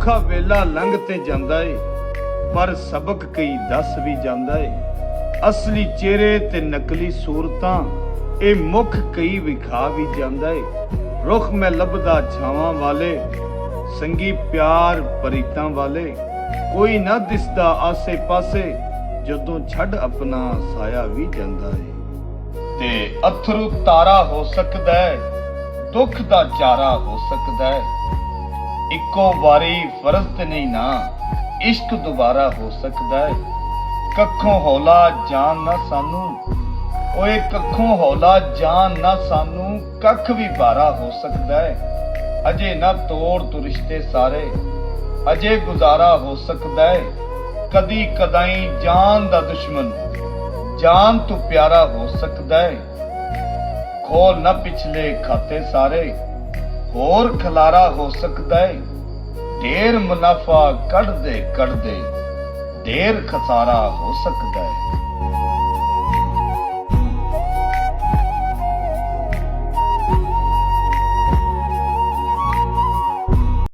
ਔਖਾ ਵੇਲਾ ਲੰਘ ਤੇ ਜਾਂਦਾ ਏ, ਪਰ ਸਬਕ ਕਈ ਦੱਸ ਵੀ ਜਾਂਦਾ ਏ। ਅਸਲੀ ਚਿਹਰੇ ਤੇ ਨਕਲੀ ਸੂਰਤਾਂ ਇਹ ਮੁੱਖ ਕਈ ਵਿਖਾ ਵੀ ਜਾਂਦਾ ਏ। ਰੁੱਖ ਮੈਂ ਲੱਭਦਾ ਛਾਵਾਂ ਵਾਲੇ, ਸੰਗੀ ਪਿਆਰ ਪਰੀਤਾਂ ਵਾਲੇ। ਕੋਈ ਨਾ ਦਿਸਦਾ ਆਸੇ ਪਾਸੇ, ਜਦੋਂ ਛੱਡ ਆਪਣਾ ਸਾਇਆ ਵੀ ਜਾਂਦਾ ਏ। ਤੇ ਅਥਰੂ ਤਾਰਾ ਹੋ ਸਕਦਾ ਹੈ, ਦੁੱਖ ਦਾ ਚਾਰਾ ਹੋ ਸਕਦਾ ਹੈ। ਇੱਕੋ ਵਾਰੀ ਫਰਜ਼ ਤੇ ਨਹੀਂ ਨਾ, ਇਸ਼ਕ ਦੁਬਾਰਾ ਹੋ ਸਕਦਾ ਹੈ। ਕੱਖੋਂ ਹੌਲਾ ਜਾਨ ਨਾ ਸਾਨੂੰ, ਓਏ ਕੱਖੋਂ ਹੌਲਾ ਜਾਨ ਨਾ ਸਾਨੂੰ, ਕੱਖ ਵੀ ਭਾਰਾ ਹੋ ਸਕਦਾ ਹੈ। ਅਜੇ ਨਾ ਤੋੜ ਤੂੰ ਰਿਸ਼ਤੇ ਸਾਰੇ, ਅਜੇ ਗੁਜ਼ਾਰਾ ਹੋ ਸਕਦਾ ਹੈ। ਕਦੀ ਕਦਾਈ ਜਾਨ ਦਾ ਦੁਸ਼ਮਨ ਜਾਨ ਤੋਂ ਪਿਆਰਾ ਹੋ ਸਕਦਾ ਹੈ। ਖੋਲ ਨਾ ਪਿਛਲੇ ਖਾਤੇ ਸਾਰੇ, ਹੋਰ ਖਲਾਰਾ ਹੋ ਸਕਦਾ ਹੈ। ਢੇਰ ਮੁਨਾਫਾ ਕੱਢਦੇ ਢੇਰ ਖਸਾਰਾ ਹੋ ਸਕਦਾ ਹੈ।